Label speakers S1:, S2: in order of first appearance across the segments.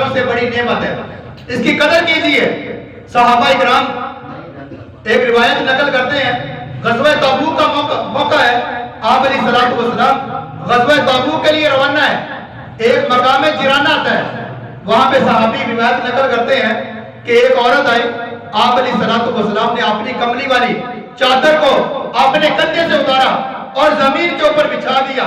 S1: سب سے بڑی نعمت ہے، اس کی قدر کیجیے۔ صحابہ اکرام ایک روایت نقل کرتے ہیں، غزوہ تبوک کا موقع ہے، آپ علیہ الصلوۃ والسلام غزوہ تبوک کے لیے روانہ ہے، ایک مقام جرانہ آتا ہے، وہاں پہ صحابی روایت نقل کرتے ہیں کہ ایک عورت آئی، آپ علیہ الصلوۃ والسلام نے اپنی کملی والی چادر کو اپنے کندھے سے اتارا اور زمین کے اوپر بچھا دیا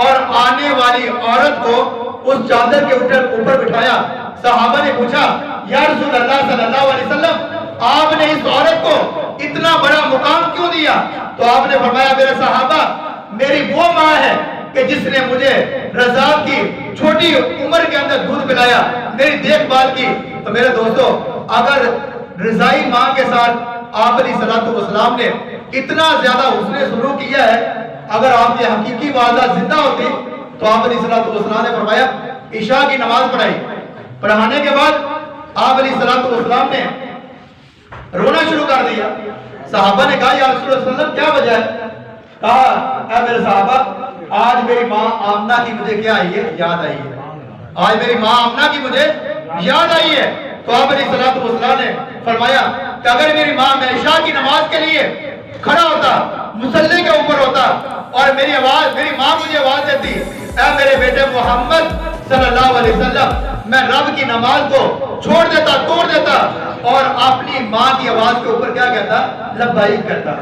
S1: اور آنے والی عورت کو اس چادر کے اوپر بٹھایا۔ صحابہ نے پوچھا یا رسول اللہ صلی اللہ علیہ وسلم آپ نے اس عورت کو اتنا بڑا مقام کیوں دیا؟ تو آپ نے فرمایا میرے صحابہ میری وہ ماں ہے کہ جس نے مجھے رضاع کی چھوٹی عمر کے اندر دودھ پلایا، میری دیکھ بھال کی۔ تو میرے دوستو اگر رضائی ماں کے ساتھ آپ علیہ الصلوۃ والسلام نے اتنا زیادہ حسن سلوک کیا ہے، اگر آپ کی حقیقی والدہ زندہ ہوتی تو آپ علیہ الصلوۃ والسلام نے فرمایا عشاء کی نماز پڑھائی، پڑھانے کے بعد آپ علیہ الصلوۃ والسلام نے رونا شروع کر دیا۔ صحابہ نے کہا یا رسول اللہ صلی اللہ علیہ وسلم کیا وجہ ہے؟ کہا اے میرے صحابہ آج میری ماں آمنہ کی مجھے کیا آئی ہے؟ یاد آئی ہے، آج میری ماں آمنہ کی مجھے یاد آئی ہے۔ تو آپ علیہ الصلوۃ والسلام نے فرمایا کہ اگر میری ماں میں عشاء کی نماز کے لیے کھڑا ہوتا، مصلی کے اوپر ہوتا اور میری ماں مجھے آواز دیتی اے میرے بیٹے محمد صلی اللہ علیہ وسلم، میں رب کی نماز کو چھوڑ دیتا، توڑ دیتا اور اپنی ماں کی آواز کے اوپر کیا کہتا؟ لبیک کرتا۔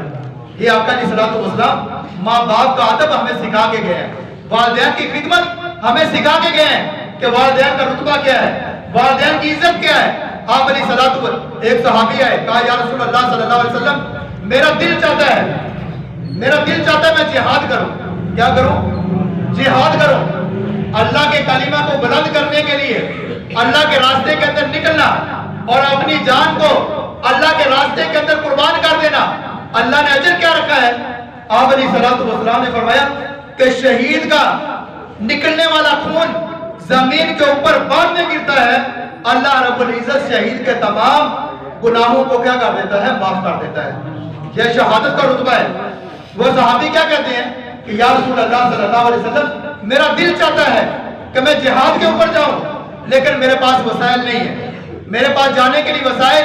S1: یہ آپ کا علیہ الصلوۃ والسلام ماں باپ کا ادب ہمیں سکھا کے گئے ہیں، والدین کی خدمت ہمیں سکھا کے گئے ہیں کہ والدین کا رتبہ کیا ہے، والدین کی عزت کیا ہے۔ آپ علیہ الصلوۃ والسلام ایک صحابی آئے، کہا یا رسول اللہ صلی اللہ علیہ وسلم میرا دل چاہتا ہے میں جہاد کروں۔ کیا کروں؟ جہاد کروں، اللہ کے کلمہ کو بلند کرنے کے لیے اللہ کے راستے کے اندر نکلنا اور اپنی جان کو اللہ کے راستے کے اندر قربان کر دینا۔ اللہ نے اجر کیا رکھا ہے؟ آپ علیہ الصلوۃ والسلام نے فرمایا کہ شہید کا نکلنے والا خون زمین کے اوپر بعد میں گرتا ہے، اللہ رب العزت شہید کے تمام گناہوں کو کیا کر دیتا ہے؟ معاف کر دیتا ہے۔ یہ شہادت کا رتبہ ہے۔ وہ صحابی کیا کہتے ہیں کہ یا رسول اللہ صلی اللہ علیہ وسلم میرا دل چاہتا ہے کہ میں جہاد کے اوپر جاؤں لیکن میرے پاس وسائل نہیں ہے، میرے پاس جانے کے لیے وسائل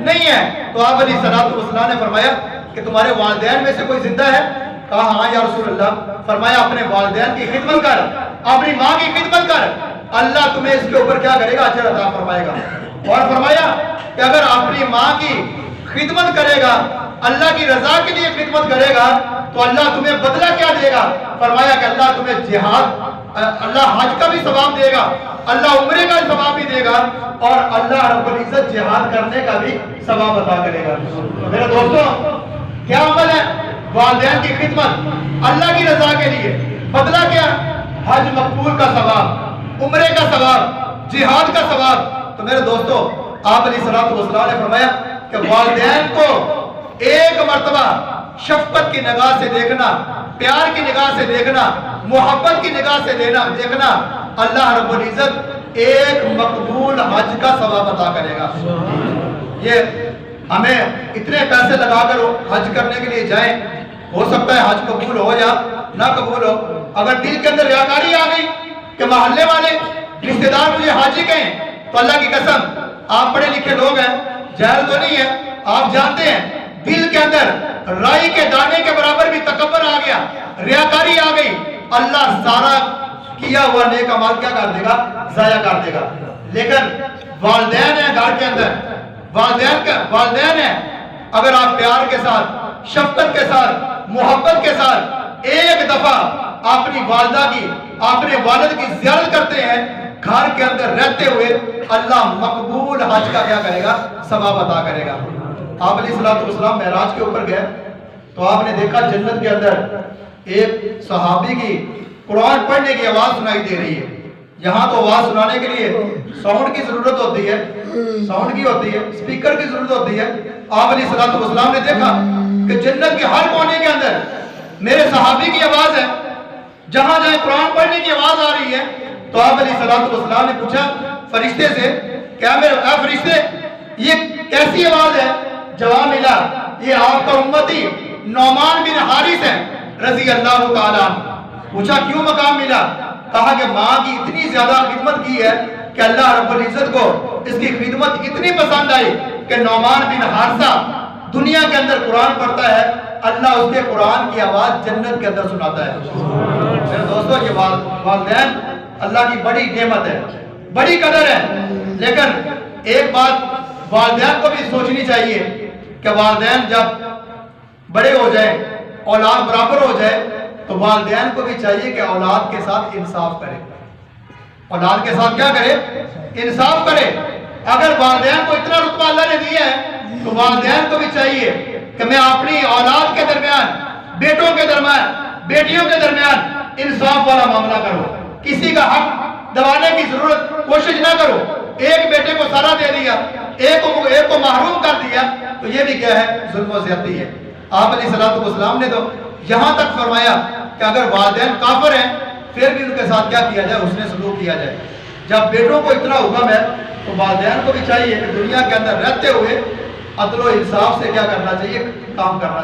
S1: نہیں ہے۔ تو آپ علیہ الصلوۃ والسلام نے فرمایا کہ تمہارے والدین میں سے کوئی زندہ ہے؟ کہا ہاں یا رسول اللہ۔ فرمایا اپنے والدین کی خدمت کر، اپنی ماں کی خدمت کر، اللہ تمہیں اس کے اوپر کیا کرے گا؟ اجر عطا فرمائے گا۔ اور فرمایا کہ اگر اپنی ماں کی خدمت کرے گا، اللہ کی رضا کے لیے خدمت کرے گا تو اللہ تمہیں بدلہ کیا دے گا؟ فرمایا کہ اللہ تمہیں جہاد، اللہ حج کا بھی ثواب دے گا، اللہ عمرے کا ثواب بھی دے گا اور اللہ رب العزت جہاد کرنے کا بھی ثواب عطا کرے گا۔ میرے دوستوں کیا عمل ہے؟ والدین کی خدمت اللہ کی رضا کے لیے، بدلہ کیا؟ حج مقبول کا ثواب، عمرے کا ثواب، جہاد کا ثواب۔ تو میرے دوستو آپ علیہ الصلوۃ والسلام نے فرمایا کہ والدین کو ایک مرتبہ شفقت کی نگاہ سے دیکھنا، پیار کی نگاہ سے دیکھنا، محبت کی نگاہ سے دیکھنا، اللہ رب العزت ایک مقبول حج کا ثواب عطا کرے گا۔ یہ ہمیں اتنے پیسے لگا کر حج کرنے کے لیے جائیں، ہو سکتا ہے حج قبول ہو یا نہ قبول ہو، اگر دل کے اندر ریاکاری آ گئی کہ محلے والے رشتہ دار مجھے حاجی کہیں تو اللہ کی قسم آپ پڑھے لکھے لوگ ہیں، جہل تو نہیں ہے، آپ جانتے ہیں دل کے اندر رائی کے دانے کے برابر بھی تکبر آ گیا، ریاکاری آ گئی، اللہ سارا کیا ہوا نیک عمل کیا کر دے گا؟ ضائع کر دے گا۔ لیکن والدین ہیں گھر کے اندر، والدین ہیں، اگر آپ پیار کے ساتھ، شفقت کے ساتھ، محبت کے ساتھ ایک دفعہ اپنی والدہ کی، اپنے والد کی زیارت کرتے ہیں گھر کے اندر رہتے ہوئے، اللہ مقبول حج کا کیا کرے گا؟ ثواب عطا کرے گا۔ آپ علیہ الصلوۃ والسلام معراج کے اوپر گئے تو آپ نے دیکھا جنت کے اندر ایک صحابی کی قرآن پڑھنے کی آواز سنائی دے رہی ہے۔ یہاں تو آواز سنانے کے لیے ساؤنڈ کی ضرورت ہوتی ہے، ساؤنڈ کی ہوتی ہے، اسپیکر کی ضرورت ہوتی ہے۔ آپ علیہ الصلوۃ والسلام نے دیکھا کہ جنت کے ہر کونے کے اندر میرے صحابی کی آواز ہے، جہاں جہاں قرآن پڑھنے کی آواز آ رہی ہے۔ تو آپ علیہ الصلوۃ والسلام نے پوچھا فرشتے سے کیا اے فرشتے یہ کیسی آواز ہے؟ جواب ملا یہ آپ کا امتی نعمان بن حارث ہے رضی اللہ تعالیٰ عنہ۔ پوچھا کیوں مقام ملا؟ کہا کہ ماں کی اتنی زیادہ خدمت کی ہے کہ اللہ رب العزت کو اس کی خدمت اتنی پسند آئی کہ نعمان بن حارثہ دنیا کے اندر قرآن پڑھتا ہے، اللہ اس کے قرآن کی آواز جنت کے اندر سناتا ہے۔ میرے دوستو، یہ والدین اللہ کی بڑی نعمت ہے، بڑی قدر ہے۔ لیکن ایک بات والدین کو بھی سوچنی چاہیے کہ والدین جب بڑے ہو جائیں، اولاد برابر ہو جائے، تو والدین کو بھی چاہیے کہ اولاد کے ساتھ انصاف کرے۔ اولاد کے ساتھ کیا کرے؟ انصاف کرے۔ اگر والدین کو اتنا رتبہ اللہ نے دیا ہے تو والدین کو بھی چاہیے کہ میں اپنی اولاد کے درمیان، بیٹوں کے درمیان، بیٹیوں کے درمیان انصاف والا معاملہ کرو۔ کسی کا حق دبانے کی ضرورت کوشش نہ کرو۔ ایک بیٹے کو سارا دے دیا، ایک کو محروم کر دیا، تو یہ بھی کیا ہے؟ ظلم و زیادتی ہے۔ آپ علیہ الصلوۃ والسلام نے تو یہاں تک فرمایا کہ اگر والدین کافر ہیں پھر بھی ان کے ساتھ کیا کیا جائے؟ حسن سلوک کیا جائے۔ جب بیٹوں کو اتنا حکم ہے تو والدین کو بھی چاہیے کہ دنیا کے اندر رہتے ہوئے عدل و انصاف سے کیا کرنا چاہیے؟ کام کرنا چاہیے۔